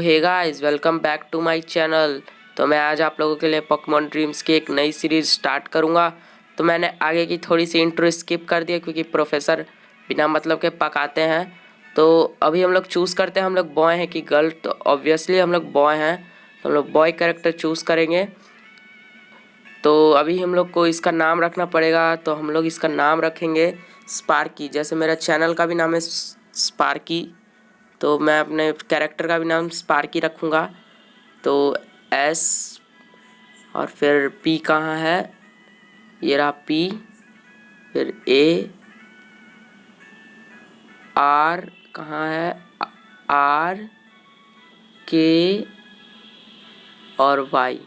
Hey guys, welcome back to my channel. तो मैं आज आप लोगों के लिए पोकेमॉन ड्रीम्स की एक नई सीरीज स्टार्ट करूंगा। तो मैंने आगे की थोड़ी सी इंट्रो स्किप कर दिया क्योंकि प्रोफेसर बिना मतलब के पकाते हैं। तो अभी हम लोग चूज़ करते हैं हम लोग बॉय हैं कि गर्ल। तो ऑब्वियसली हम लोग बॉय हैं, तो हम लोग बॉय कैरेक्टर चूज़ करेंगे। तो अभी हम लोग को इसका नाम रखना पड़ेगा, तो हम लोग इसका नाम रखेंगे स्पार्की। जैसे मेरा चैनल का भी नाम है स्पार्की, तो मैं अपने कैरेक्टर का भी नाम स्पार्की रखूँगा। तो एस और फिर पी कहाँ है, ये रहा पी, फिर ए, आर कहाँ है, आर, के और वाई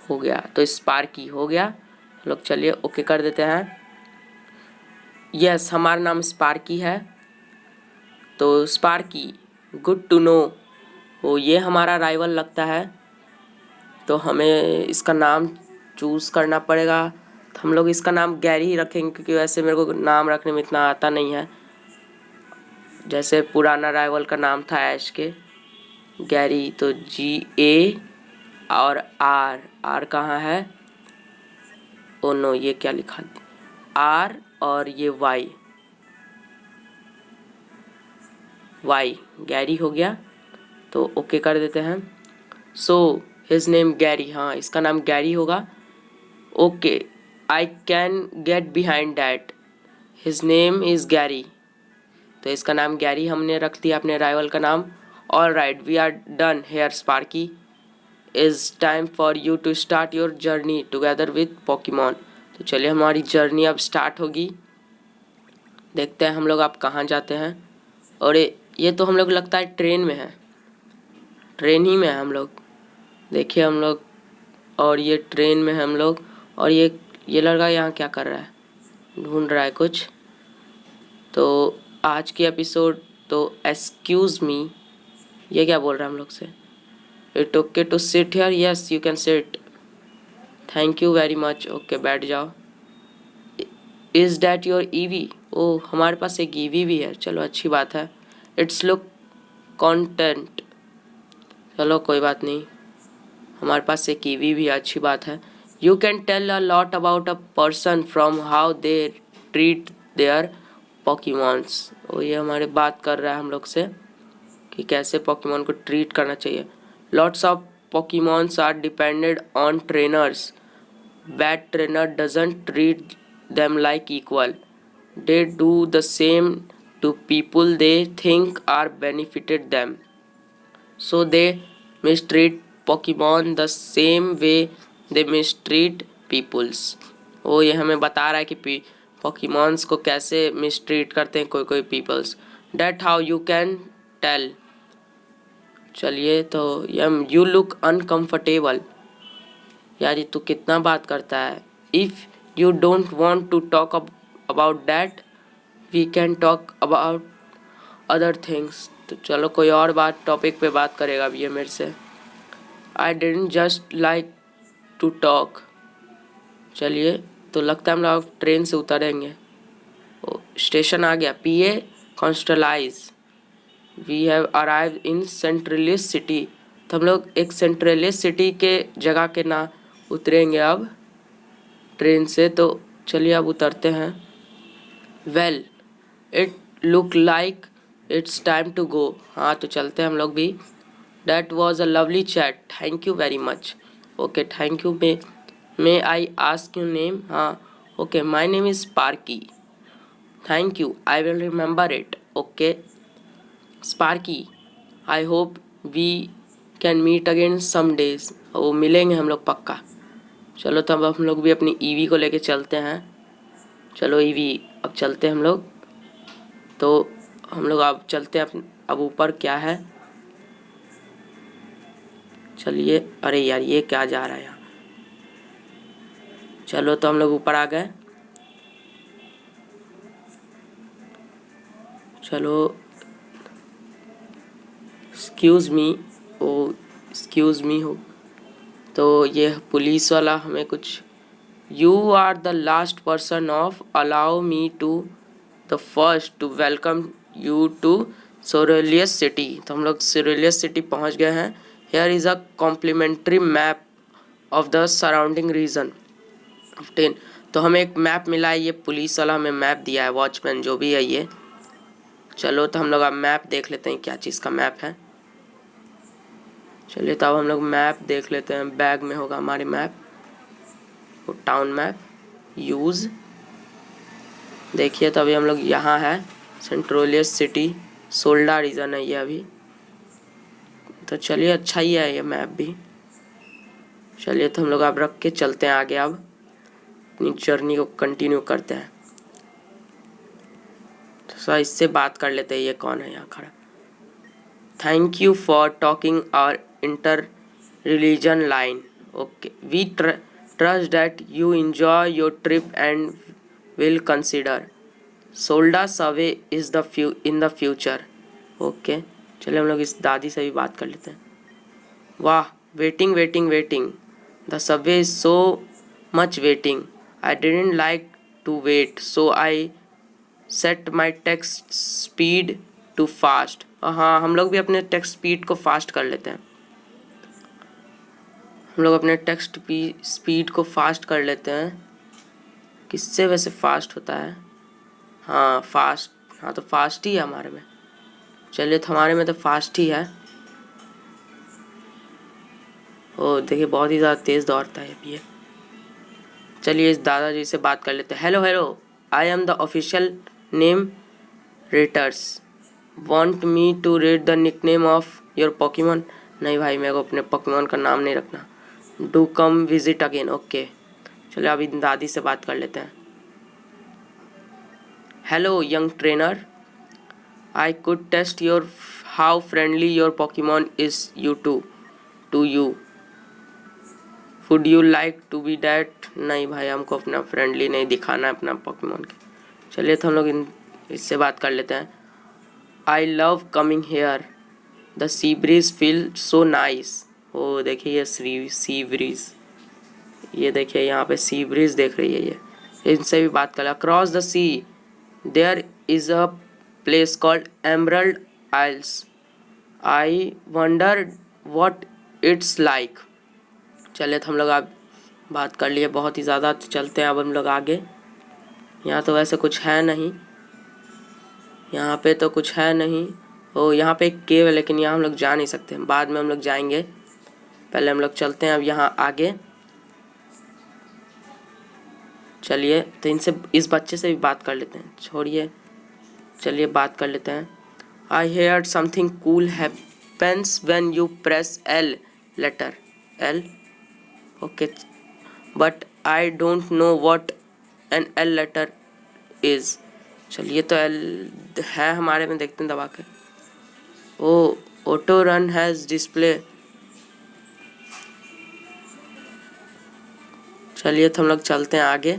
हो गया। तो स्पार्की हो गया। हम लोग चलिए ओके कर देते हैं। यस, हमारा नाम स्पार्की है। तो स्पार्की, गुड टू नो। वो ये हमारा राइवल लगता है, तो हमें इसका नाम चूज़ करना पड़ेगा। तो हम लोग इसका नाम गैरी ही रखेंगे क्योंकि वैसे मेरे को नाम रखने में इतना आता नहीं है। जैसे पुराना राइवल का नाम था ऐश के, गैरी। तो GA और आर कहाँ है, ओ नो ये क्या लिखा, आर और ये वाई गैरी हो गया। तो ओके कर देते हैं। सो हिज नेम गैरी, हाँ इसका नाम गैरी होगा। Okay, I can get behind that, his name is Gary. तो इसका नाम गैरी हमने रख दिया अपने राइवल का नाम। All right, we are done here Sparky. Is time for you to start your journey together with Pokemon. तो चलिए हमारी जर्नी अब स्टार्ट होगी। देखते हैं हम लोग आप कहाँ जाते हैं। और ये तो हम लोग लगता है ट्रेन में है, ट्रेन ही में है हम लोग। देखिए हम लोग, और ये ट्रेन में है हम लोग। और ये लड़का यहाँ क्या कर रहा है, ढूंढ रहा है कुछ। तो आज की एपिसोड, तो एक्सक्यूज़ मी, ये क्या बोल रहा है हम लोग से। It okay to sit here, yes you can sit, thank you very much. Okay बैठ जाओ। Is that your Eevee, oh हमारे पास एक ईवी भी है, चलो अच्छी बात है। इट्स लुक कॉन्टेंट, चलो कोई बात नहीं, हमारे पास एक ईवी भी है, अच्छी बात है। You can tell a lot about a person from how they treat their Pokemons. और ये हमारे बात कर रहा है हम लोग से कि कैसे पोकेमॉन को ट्रीट करना चाहिए। Lots of Pokemons are depended on trainers, bad trainer doesn't treat them like equal, they do the same to people they think are benefited them, so they mistreat Pokemon the same way they mistreat peoples। वो ये हमें बता रहा है कि Pokemons को कैसे mistreat करते हैं कोई कोई peoples. That how you can tell। चलिए तो यू लुक अनकम्फर्टेबल, यार ये तू कितना बात करता है। If you don't want to talk about that, we can talk about other things. तो चलो कोई और बात टॉपिक पे बात करेगा अब ये मेरे से। I didn't just like to talk. चलिए तो लगता है हम लोग ट्रेन से उतरेंगे। स्टेशन आ गया, PA कॉन्स्टलाइज, we have arrive in Centralis city. तो हम लोग एक सेंट्रलिस सिटी के जगह के ना उतरेंगे अब ट्रेन से। तो चलिए अब उतरते हैं। Well it look like it's time to go, हाँ तो चलते हैं हम लोग भी। That was a lovely chat, thank you very much. Okay thank you. May I ask you name, हाँ okay my name is Sparky, thank you I will remember it. Okay Sparky, I hope we can meet again some days, वो मिलेंगे हम लोग पक्का। चलो तब हम लोग भी अपनी ईवी को लेके चलते हैं। चलो ईवी अब चलते हैं हम लोग। तो हम लोग अब चलते हैं अब ऊपर क्या है। चलिए, अरे यार ये क्या जा रहा है यहाँ। चलो तो हम लोग ऊपर आ गए। चलो एक्सक्यूज़ मी, ओ एक्सक्यूज़ मी हो। तो ये पुलिस वाला हमें कुछ, you are the last person of, allow me to the first to welcome you to Sorelius city. तो हम लोग सोरेलियस सिटी पहुंच गए हैं। Here is a complimentary map of the surrounding region 10। तो हमें एक मैप मिला है, ये पुलिस वाला हमें मैप दिया है, वॉचमैन जो भी है ये। चलो तो हम लोग अब मैप देख लेते हैं क्या चीज़ का मैप है। चलिए तो अब हम लोग मैप देख लेते हैं, बैग में होगा हमारे मैप, वो टाउन मैप यूज़। देखिए तो अभी हम लोग यहाँ है, सेंट्रोलियस सिटी, सोल्डा रीजन है ये अभी। तो चलिए अच्छा ही है ये मैप भी। चलिए तो हम लोग अब रख के चलते हैं आगे, अब अपनी जर्नी को कंटिन्यू करते हैं। तो सर इससे बात कर लेते हैं, ये कौन है यहाँ खड़ा। Thank you for talking our inter religion line. Okay, we trust that you enjoy your trip and will consider Solda survey is the in the future. ओके, चलिए हम लोग इस दादी से भी बात कर लेते हैं। वाह, waiting waiting waiting, the subway is so much waiting, I didn't like to wait so I set my text speed to fast. हाँ, हम लोग भी अपने टेक्स्ट स्पीड को फास्ट कर लेते हैं। हम लोग अपने टेक्स्ट स्पीड को फास्ट कर लेते हैं। किससे वैसे फास्ट होता है? हाँ फास्ट, हाँ तो फास्ट ही है हमारे में। चलिए तो हमारे में तो फास्ट ही है। ओ देखिए बहुत ही ज़्यादा तेज़ दौड़ता है अभी ये। चलिए इस दादाजी से बात कर लेते हैं। Hello hello, I am the official name raters, want me to rate the nickname of your Pokemon. नहीं भाई, मेरे को अपने पोकेमॉन का नाम नहीं रखना। Do come visit again. Okay, चलिए अभी दादी से बात कर लेते हैं। Hello young trainer, I could test your how friendly your Pokemon is you to you, would you like to be that. नहीं भाई, हमको अपना फ्रेंडली नहीं दिखाना है अपना पोकेमॉन के। चलिए तो हम लोग इससे बात कर लेते हैं। I love coming here, the sea breeze feel so nice. ओ देखिए ये सी ब्रीज, ये देखिए यहाँ पे सी ब्रीज देख रही है ये। इनसे भी बात कर। Across the sea there is a place called Emerald Isles, I wonder what it's like. चलिए तो हम लोग अब बात कर लिए बहुत ही ज़्यादा, तो चलते हैं अब हम लोग आगे। यहाँ तो वैसे कुछ है नहीं, यहाँ पे तो कुछ है नहीं। ओ यहाँ पे एक केव है, लेकिन यहाँ हम लोग जा नहीं सकते, बाद में हम लोग जाएंगे। पहले हम लोग चलते हैं अब यहाँ आगे। चलिए तो इनसे, इस बच्चे से भी बात कर लेते हैं, छोड़िए चलिए बात कर लेते हैं। I hear something cool happens when you press L letter L. Okay, but I don't know what an L letter is. चलिए तो एल है हमारे में, देखते हैं दबा के। ओ ऑटो रन हैज डिस्प्ले। चलिए तो हम लोग चलते हैं आगे।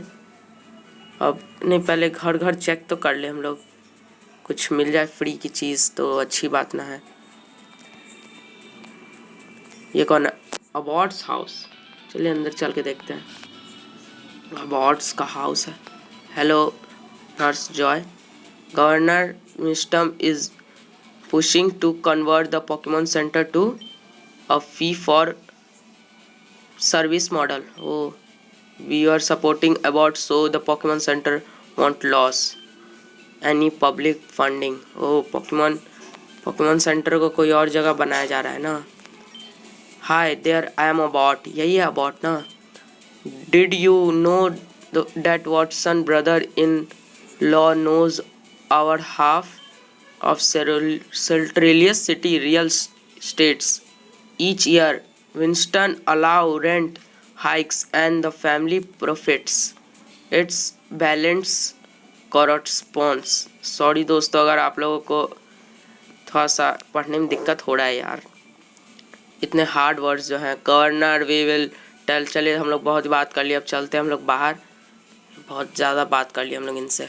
अब नहीं, पहले घर घर चेक तो कर ले हम लोग, कुछ मिल जाए फ्री की चीज़ तो अच्छी बात ना है। ये कौन है? Awards house. चलिए अंदर चल के देखते हैं। अवार्ड्स का हाउस है। Hello nurse Joy, governor Mistam is pushing to convert the Pokemon center to a fee for service model. Oh we are supporting about so the Pokemon center won't loss any public funding. ओ Pokemon center को कोई और जगह बनाया जा रहा है ना। Hi there, I am about, यही है अबाउट ना। Did you know that Watson brother in law knows our half of Centralius City real estates. Each year, Winston allow rent hikes and the family profits. Its balance corresponds. Sorry दोस्तों, अगर आप लोगों को थोड़ा सा पढ़ने में दिक्कत हो रहा है यार, इतने हार्ड वर्ड्स जो हैं। Governor we will tell. चलिए हम लोग बहुत बात कर लिया, अब चलते हैं हम लोग बाहर। बहुत ज़्यादा बात कर लिया हम लोग इनसे।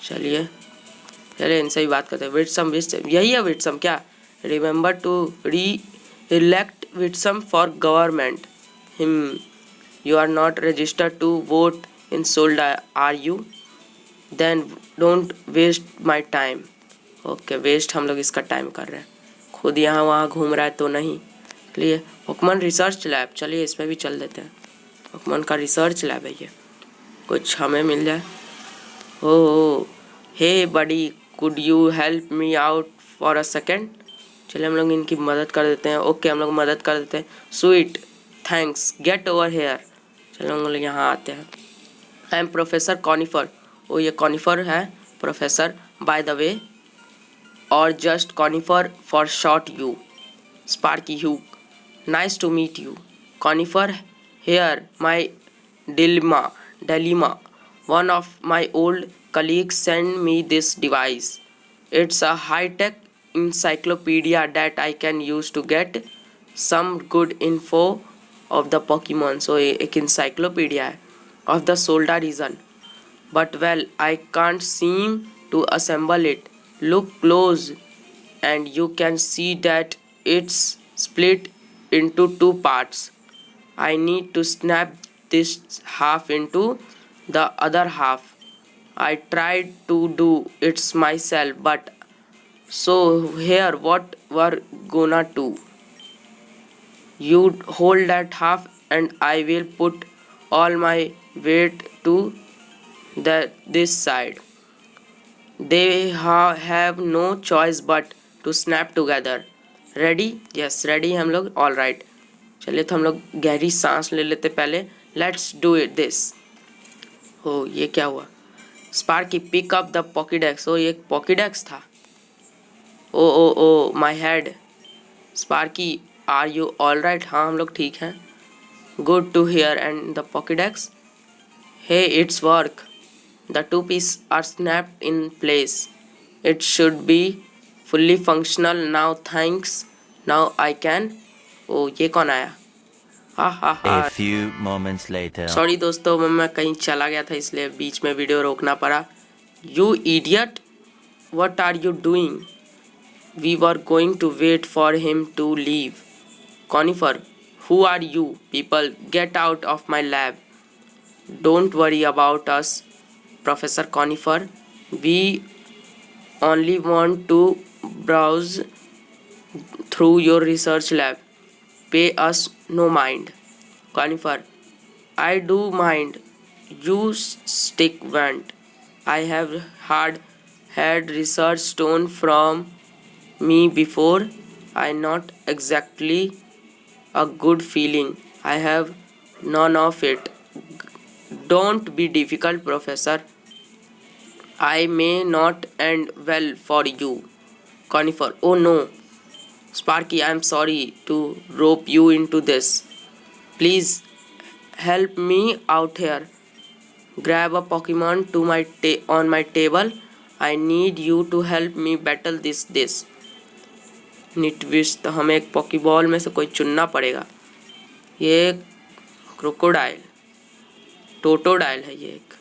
चलिए इनसे भी बात करते हैं। विट्सम, यही है विट्सम क्या? Remember to reelect Witsam for government him. You are not registered to vote in Solda are you? Then don't waste my time. Okay, वेस्ट हम लोग इसका टाइम कर रहे हैं, खुद यहाँ वहाँ घूम रहा है तो नहीं। चलिए पोकेमॉन रिसर्च लैब, चलिए इस पर भी चल देते हैं। पोकेमॉन का रिसर्च लैब है ये, कुछ हमें मिल जाए। Oh hey buddy, could you help me out for a second. चलिए हम लोग इनकी मदद कर देते हैं। ओके हम लोग मदद कर देते हैं। Sweet thanks, get over here. चलिए हम लोग यहाँ आते हैं। I am professor Conifer. ओ ये कॉनिफर है प्रोफेसर बाय द वे, और just Conifer for short you. Sparky Hugh, nice to meet you. Conifer here my dilemma. One of my old colleagues sent me this device. It's a high-tech encyclopedia that I can use to get some good info of the Pokemon. So एक encyclopedia है of the Solda region. But well, I can't seem to assemble it. Look close and you can see that it's split into two parts. I need to snap this half into the other half. I tried to do it myself, but so here what we're gonna do. You hold that half and I will put all my weight to this side. They have no choice but to snap together. Ready? Yes, ready हम लोग। All right. चलिए तो हम लोग गहरी सांस ले लेते पहले। Let's do it this. हो ये क्या हुआ? Sparky pick up the Pokedex. ओ ये एक पॉकीडेक्स था। ओ ओ ओ my head. Sparky are you all right. हाँ हम लोग ठीक हैं। Good to hear and the Pokedex. Hey it's work, the two piece are snapped in place. It should be fully functional now, thanks. Now I can. ओ ये कौन आया? हाँ हाँ हाँ। A few moments later. Sorry दोस्तों, मैं कहीं चला गया था इसलिए बीच में वीडियो रोकना पड़ा। You idiot, what are you doing? We were going to wait for him to leave. Conifer, who are you people, get out of my lab. Don't worry about us professor Conifer, we only want to browse through your research lab, pay us no mind. Conifer, I do mind. You stick went. I have had research stolen from me before. I not exactly a good feeling. I have none of it. Don't be difficult, Professor. I may not end well for you. Conifer, oh no. Sparky, I am sorry to rope you into this. Please help me out here. Grab a Pokemon to on my table. I need you to help me battle this. निटविस्ट, हमें एक पॉकीबॉल में से कोई चुनना पड़ेगा। ये crocodile, Totodile है ये एक।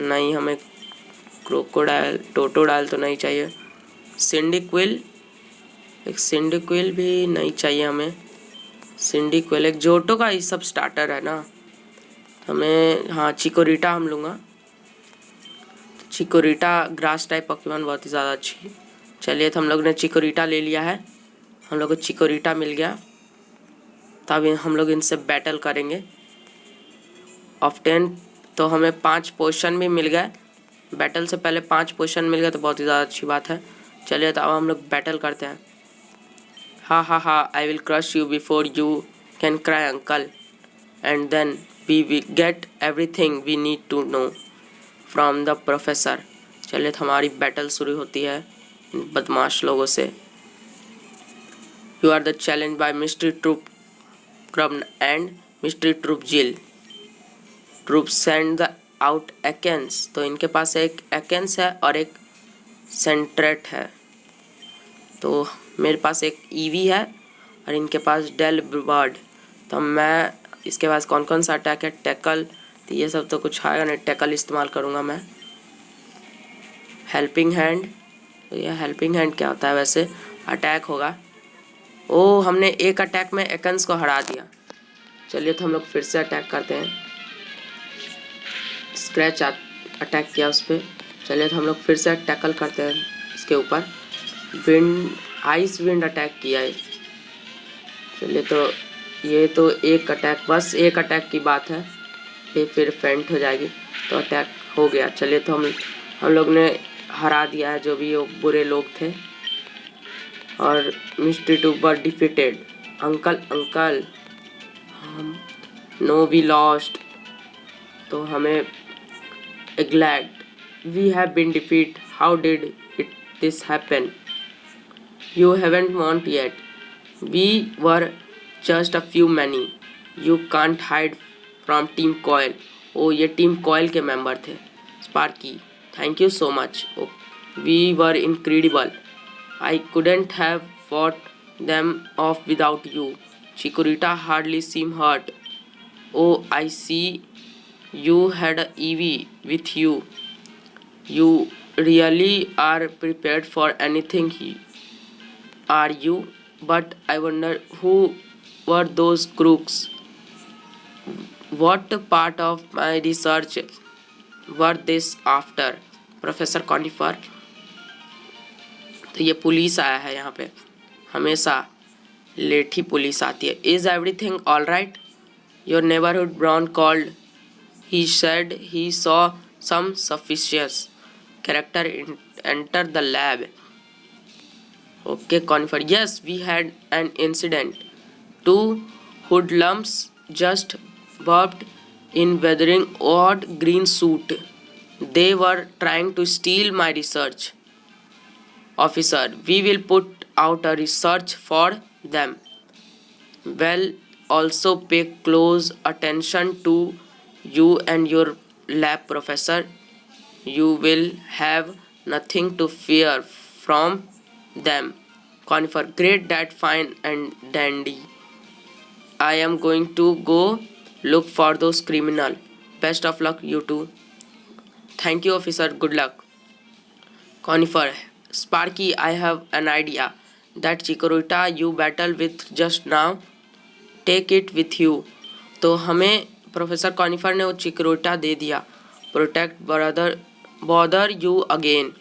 नहीं हमें क्रोकोडाइल टोटोडाइल तो नहीं चाहिए। सिंडिक्विल, एक सिंडिक्विल भी नहीं चाहिए हमें। सिंडिक्विल एक जोटो का ये सब स्टार्टर है ना हमें। हाँ चिकोरिटा हम लूँगा। चिकोरिटा ग्रास टाइप पॉकीमॉन बहुत ही ज़्यादा अच्छी। चलिए तो हम लोग ने चिकोरिटा ले लिया है, हम लोग को चिकोरिटा मिल गया। तब हम लोग इनसे बैटल करेंगे। ऑफ 10 तो हमें 5 पोजीशन भी मिल गए। बैटल से पहले 5 पोजीशन मिल गए तो बहुत ही ज़्यादा अच्छी बात है। चलिए तो अब हम लोग बैटल करते हैं। Ha, I will crush you before you can cry uncle, and then we will get everything we need to know from the professor. चलिए तो हमारी बैटल शुरू होती है इन बदमाश लोगों से। You are the challenge by Mystery Troop Crumb and Mystery Troop Jill. Troop send the out Ekans. तो इनके पास एक Ekans है और एक सेंट्रेट है। तो मेरे पास एक ईवी है और इनके पास डेल बर्ड। तो मैं इसके पास कौन कौन सा अटैक है? टैकल, तो ये सब तो कुछ आएगा नहीं। टैकल इस्तेमाल करूँगा मैं। हेल्पिंग हैंड, तो ये हेल्पिंग हैंड क्या होता है वैसे? अटैक होगा। ओ हमने एक अटैक में एकन्स को हरा दिया। चलिए तो हम लोग फिर से अटैक करते हैं। स्क्रैच अटैक किया उस पर। चलिए तो हम लोग फिर से टैकल करते हैं इसके ऊपर विंड आइस विंड अटैक किया है। चलिए तो ये तो एक अटैक, बस एक अटैक की बात है, ये फिर फेंट हो जाएगी। तो अटैक हो गया। चलिए तो हम लोग ने हरा दिया है जो भी वो बुरे लोग थे। और मिस्ट्री टूबर डिफीटेड। अंकल हम नो वी लॉस्ट। तो हमें glad we have been defeat. How did it this happen? You haven't want yet. We were just a few many. You can't hide from team Coil. ओ ये team Coil के member थे। Sparky thank you so much. We were incredible. I couldn't have fought them off without you. Chikorita hardly seemed hurt. Oh, I see. You had a Eevee with you. You really are prepared for anything, are you? But I wonder who were those crooks? What part of my research were this after? Professor Conifer. तो ये police आया है यहाँ पे, हमेशा late ही police आती है। Is everything all right? Your neighbourhood Brown called. He said he saw some suspicious character enter the lab. Okay conifer yes we had an incident. Two hoodlums just bobbed in wearing odd green suit. They were trying to steal my research. Officer, we will put out a research for them. Well, also pay close attention to you and your lab, Professor. You will have nothing to fear from them. Conifer, great, that fine and dandy. I am going to go look for those criminal. Best of luck, you two. Thank you, officer. Good luck. Conifer, Sparky, I have an idea. That Chikorita you battle with just now, take it with you. तो हमें professor conifer ने वो Chikorita दे दिया। Protect bother you again.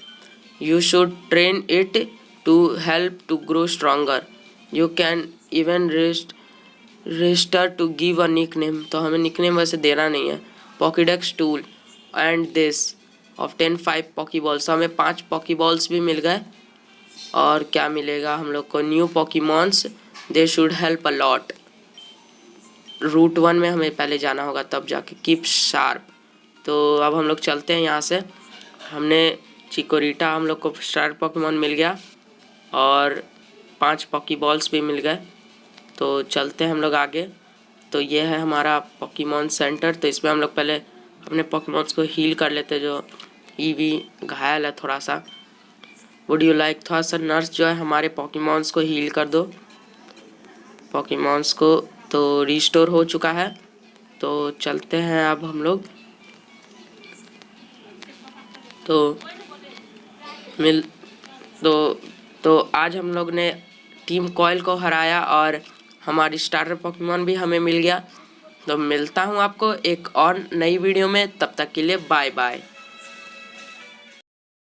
You should train it to help to grow stronger. You can even register to give a nickname. तो हमें nickname वैसे देना नहीं है। Pokedex tool and this often 5 Pokeballs. हमें 5 पॉकीबॉल्स भी मिल गए। और क्या मिलेगा हम लोग को? New Pokemons, they should help a lot. Route 1 में हमें पहले जाना होगा तब जाके। Keep sharp. तो अब हम लोग चलते हैं यहाँ से। हमने चिकोरिटा, हम लोग को स्टार पॉकीमॉन मिल गया और 5 पॉकीबॉल्स भी मिल गए। तो चलते हैं हम लोग आगे। तो ये है हमारा पॉकीमॉन सेंटर। तो इसमें हम लोग पहले अपने पॉकीमॉन्स को हील कर लेते, जो ईवी घायल है थोड़ा सा। वुड यू लाइक, थोड़ा सा नर्स जो है हमारे पॉकीमॉन्स को हील कर दो। पॉकीमॉन्स को तो रिस्टोर हो चुका है। तो चलते हैं अब हम लोग। तो आज हम लोग ने टीम कॉयल को हराया और हमारी स्टार्टर पॉकीमॉन भी हमें मिल गया। तो मिलता हूँ आपको एक और नई वीडियो में, तब तक के लिए बाय बाय।